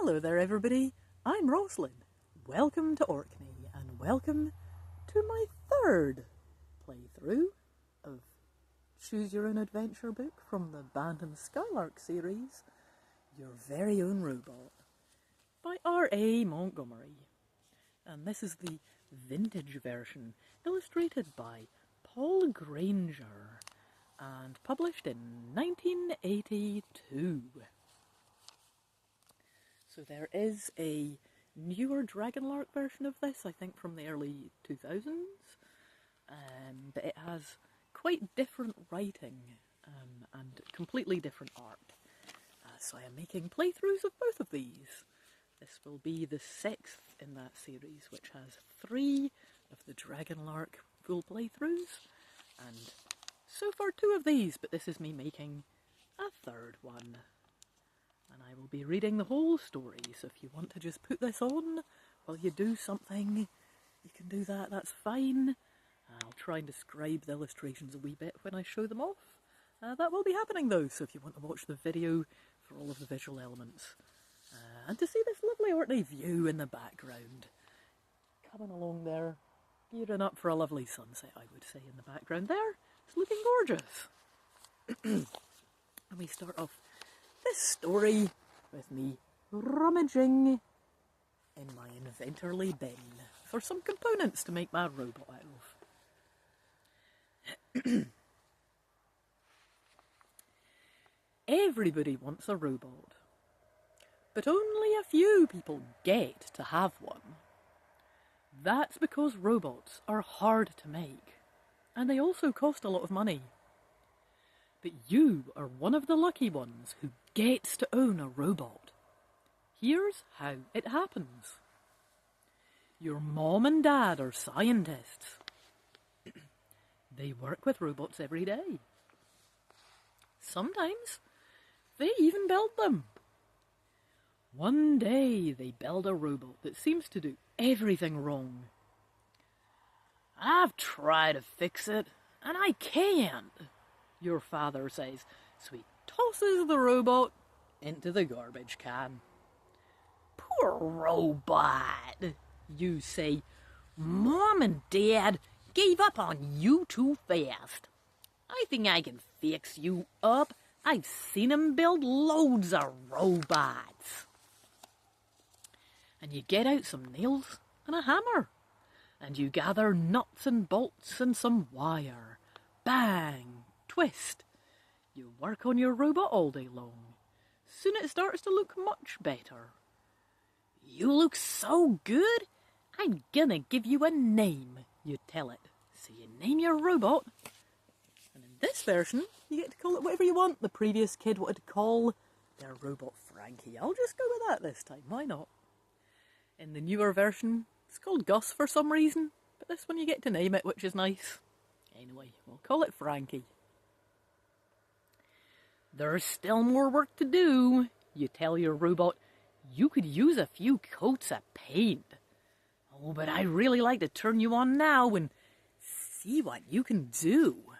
Hello there everybody, I'm Rosslyn. Welcome to Orkney and welcome to my third playthrough of Choose Your Own Adventure book from the Bantam-Skylark series, Your Very Own Robot, by R.A. Montgomery. And this is the vintage version, illustrated by Paul Granger and published in 1982. So there is a Newer Dragonlark version of this, I think from the early 2000s, but it has quite different writing and completely different art. So I am making playthroughs of both of these. This will be the 6th in that series, which has 3 of the Dragonlark full playthroughs, and so far 2 of these, but this is me making a 3rd one. And I will be reading the whole story, so if you want to just put this on while you do something, you can do that, that's fine. I'll try and describe the illustrations a wee bit when I show them off. That will be happening though, so if you want to watch the video for all of the visual elements. And to see this lovely Orkney view in the background. Coming along there, gearing up for a lovely sunset, I would say, in the background there. It's looking gorgeous. And we start off this story with me rummaging in my inventorly bin for some components to make my robot out of. Everybody wants a robot, but only a few people get to have one. That's because robots are hard to make, and they also cost a lot of money. But you are one of the lucky ones who gets to own a robot. Here's how it happens. Your mom and dad are scientists. They work with robots every day. Sometimes they even build them. One day they build a robot that seems to do everything wrong. I've tried to fix it, and I can't, your father says, so he tosses the robot into the garbage can. Poor robot, you say. Mom and Dad gave up on you too fast. I think I can fix you up. I've seen 'em build loads of robots. And you get out some nails and a hammer, and you gather nuts and bolts and some wire. Bang! Twist. You work on your robot all day long. Soon it starts to look much better. You look so good, I'm gonna give you a name, you tell it. So you name your robot. And in this version, you get to call it whatever you want. The previous kid wanted to call their robot Frankie. I'll just go with that this time, why not? In the newer version, it's called Gus for some reason, but this one you get to name it, which is nice. Anyway, we'll call it Frankie. There's still more work to do, you tell your robot. You could use a few coats of paint. Oh, but I'd really like to turn you on now and see what you can do.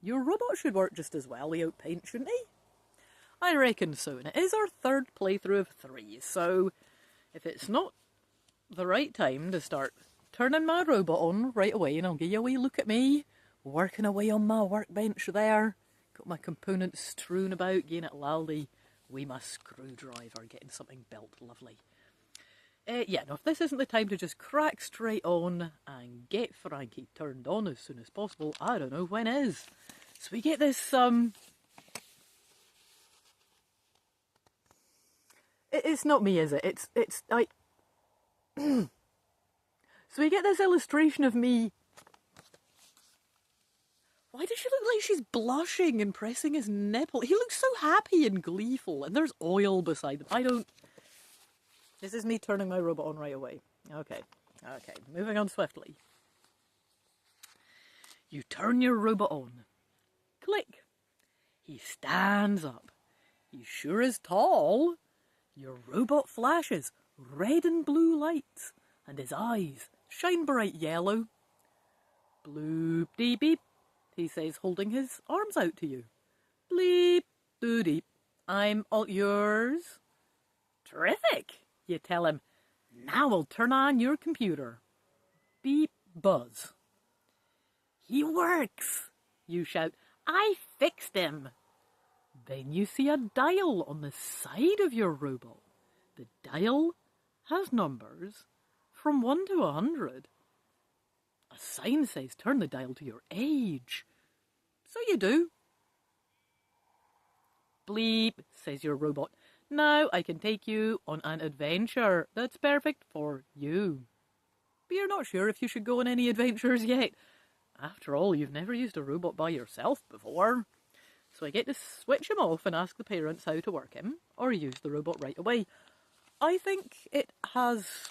Your robot should work just as well without paint, shouldn't he? I reckon so, and it is our 3rd playthrough of 3, so if it's not the right time to start turning my robot on right away, and I'll give you a wee look at me, working away on my workbench there, got my components strewn about, getting it laldy with my screwdriver, getting something built lovely. Yeah, no, if this isn't the time to just crack straight on and get Frankie turned on as soon as possible, I don't know when is. So we get this, It's not me, is it? So we get this illustration of me. Why does she look like she's blushing and pressing his nipple? He looks so happy and gleeful, and there's oil beside him. This is me turning my robot on right away. Okay, moving on swiftly. You turn your robot on. Click. He stands up. He sure is tall. Your robot flashes red and blue lights, and his eyes shine bright yellow. Bloop-dee-beep, he says, holding his arms out to you. Bleep-boo-deep, I'm all yours. Terrific, you tell him. Now we'll turn on your computer. Beep, buzz. He works, you shout. I fixed him. Then you see a dial on the side of your robot. The dial has numbers from 1 to 100. A sign says turn the dial to your age. So you do. Bleep, says your robot. Now I can take you on an adventure that's perfect for you. But you're not sure if you should go on any adventures yet. After all, you've never used a robot by yourself before. So I get to switch him off and ask the parents how to work him, or use the robot right away. I think it has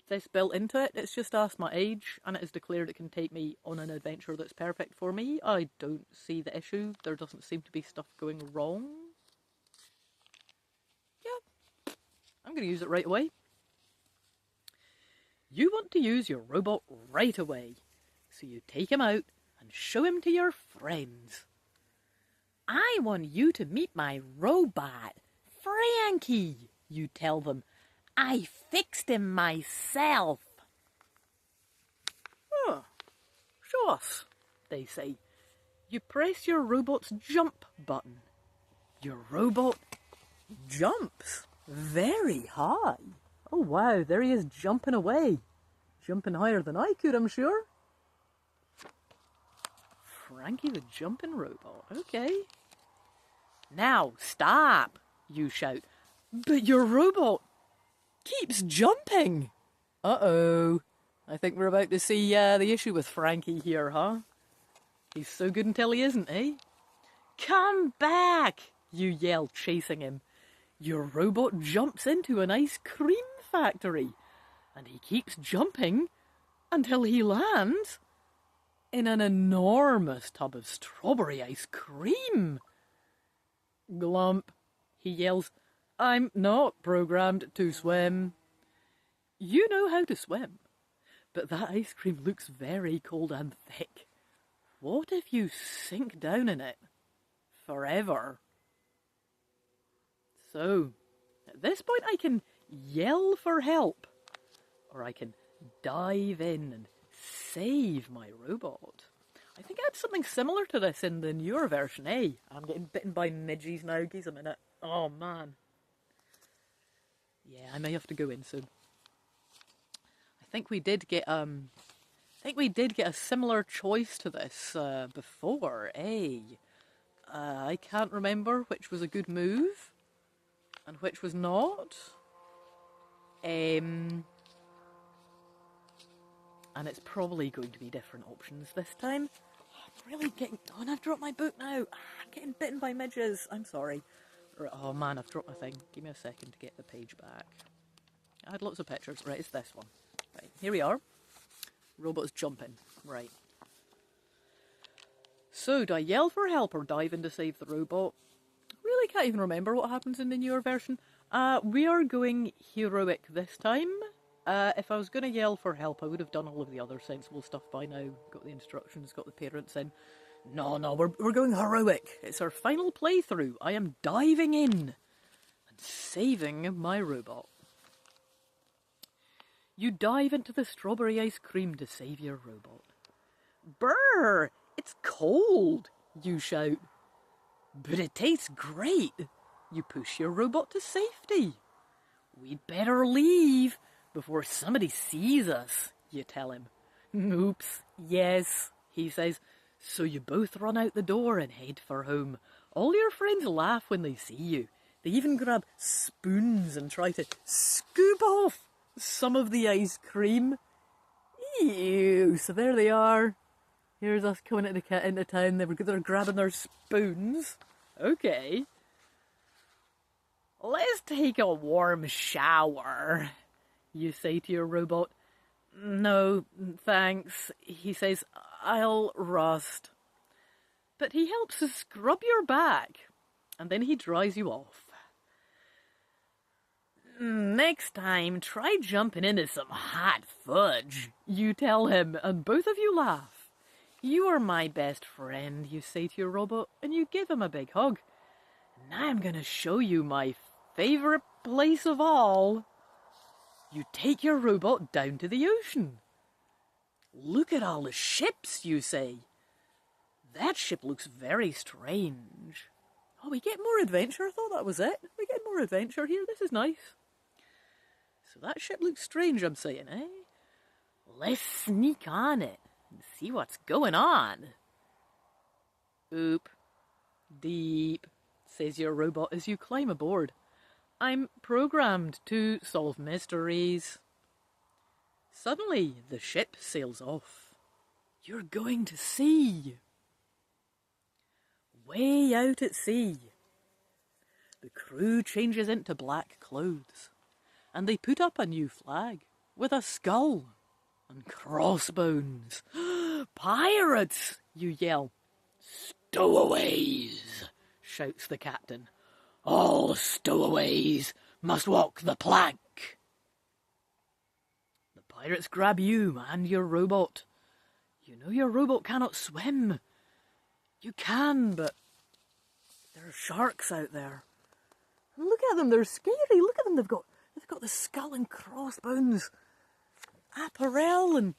this built into it. It's just asked my age, and it has declared it can take me on an adventure that's perfect for me. I don't see the issue. There doesn't seem to be stuff going wrong. Yeah, I'm going to use it right away. You want to use your robot right away, so you take him out and show him to your friends. I want you to meet my robot, Frankie, you tell them. I fixed him myself. Oh, show us, they say. You press your robot's jump button. Your robot jumps very high. Oh wow, there he is jumping away. Jumping higher than I could, I'm sure. Frankie the jumping robot, okay. Now stop, you shout. But your robot keeps jumping. Uh-oh. I think we're about to see the issue with Frankie here, huh? He's so good until he isn't, eh? Come back, you yell, chasing him. Your robot jumps into an ice cream factory, and he keeps jumping until he lands in an enormous tub of strawberry ice cream. Glump, he yells. I'm not programmed to swim. You know how to swim, but that ice cream looks very cold and thick. What if you sink down in it forever? So, at this point I can yell for help, or I can dive in and save my robot. I think I had something similar to this in the newer version, eh? I'm getting bitten by midges now, geez a minute. Oh man. Yeah, I may have to go in soon. I think we did get a similar choice to this before, eh? I can't remember which was a good move and which was not. And it's probably going to be different options this time. I'm really getting... Oh, and I've dropped my book now. I'm getting bitten by midges. I'm sorry. Oh man, I've dropped my thing. Give me a second to get the page back. I had lots of pictures. Right, it's this one. Right, here we are. Robot's jumping. Right. So, do I yell for help or dive in to save the robot? Really can't even remember what happens in the newer version. We are going heroic this time. If I was going to yell for help, I would have done all of the other sensible stuff by now. Got the instructions, got the parents in. No, we're going heroic. It's our final playthrough. I am diving in and saving my robot. You dive into the strawberry ice cream to save your robot. Brr! It's cold, you shout. But it tastes great. You push your robot to safety. We'd better leave before somebody sees us, you tell him. Oops, yes, he says. So you both run out the door and head for home. All your friends laugh when they see you. They even grab spoons and try to scoop off some of the ice cream. Ew, so there they are. Here's us coming into town. They're grabbing their spoons. Okay. Let's take a warm shower, you say to your robot. No, thanks, he says. I'll rust. But he helps to scrub your back, and then he dries you off. Next time, try jumping into some hot fudge, you tell him, and both of you laugh. You are my best friend, you say to your robot, and you give him a big hug. Now I'm going to show you my favourite place of all. You take your robot down to the ocean. Look at all the ships, you say. That ship looks very strange. Oh, we get more adventure. I thought that was it. We get more adventure here. This is nice. So that ship looks strange, I'm saying, eh? Let's sneak on it and see what's going on. Oop. Deep, says your robot as you climb aboard. I'm programmed to solve mysteries. Suddenly, the ship sails off. You're going to sea. Way out at sea. The crew changes into black clothes, and they put up a new flag with a skull and crossbones. Pirates, you yell. Stowaways, shouts the captain. All stowaways must walk the plank. The pirates grab you and your robot. You know your robot cannot swim. You can, but there are sharks out there. And look at them, they're scary. Look at them, they've got the skull and crossbones, apparel and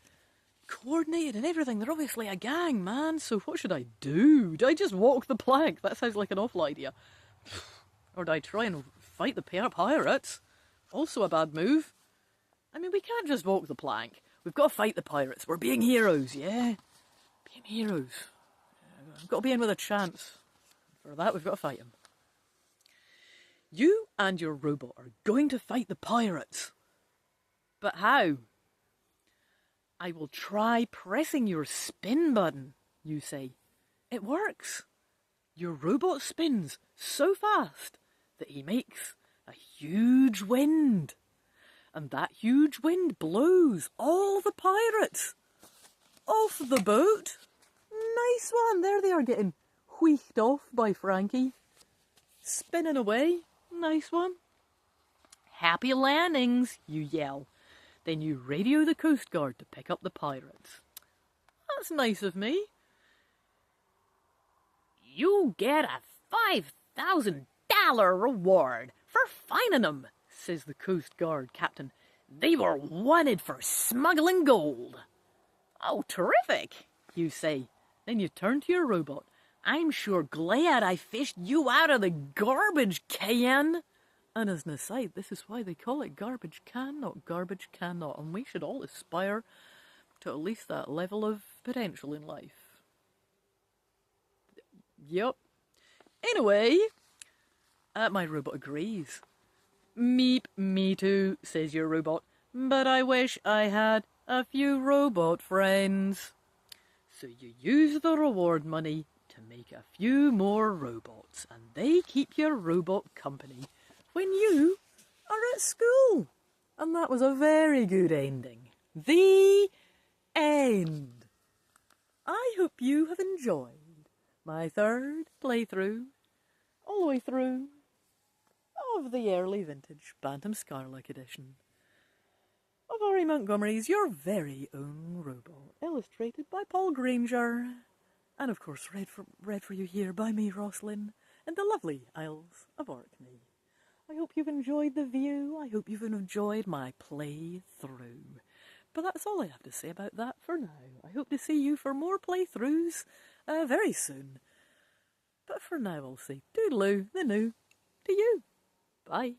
coordinated and everything. They're obviously a gang, man. So what should I do? Do I just walk the plank? That sounds like an awful idea. Or do I try and fight the pirates? Also a bad move. I mean, we can't just walk the plank. We've got to fight the pirates. We're being heroes, yeah? Being heroes. We've got to be in with a chance. For that, we've got to fight them. You and your robot are going to fight the pirates. But how? I will try pressing your spin button, you say. It works. Your robot spins so fast that he makes a huge wind. And that huge wind blows all the pirates off the boat. Nice one. There they are getting wheeked off by Frankie. Spinning away. Nice one. Happy landings, you yell. Then you radio the Coast Guard to pick up the pirates. That's nice of me. You get a $5,000 reward for finding them, says the Coast Guard captain. They were wanted for smuggling gold. Oh, terrific, you say. Then you turn to your robot. I'm sure glad I fished you out of the garbage can. And as an aside, this is why they call it garbage can, not garbage cannot. And we should all aspire to at least that level of potential in life. Yep. Anyway, my robot agrees. Meep, me too, says your robot. But I wish I had a few robot friends. So you use the reward money to make a few more robots, and they keep your robot company when you are at school. And that was a very good ending. The end. I hope you have enjoyed my third playthrough, all the way through, of the early vintage Bantam-Skylark edition of Ari Montgomery's Your Very Own Robot, illustrated by Paul Granger, and of course read for you here by me, Rosslyn, in the lovely Isles of Orkney. I hope you've enjoyed the view. I hope you've enjoyed my playthrough. But that's all I have to say about that for now. I hope to see you for more playthroughs very soon. But for now, I'll say toodaloo, the new to you. Bye.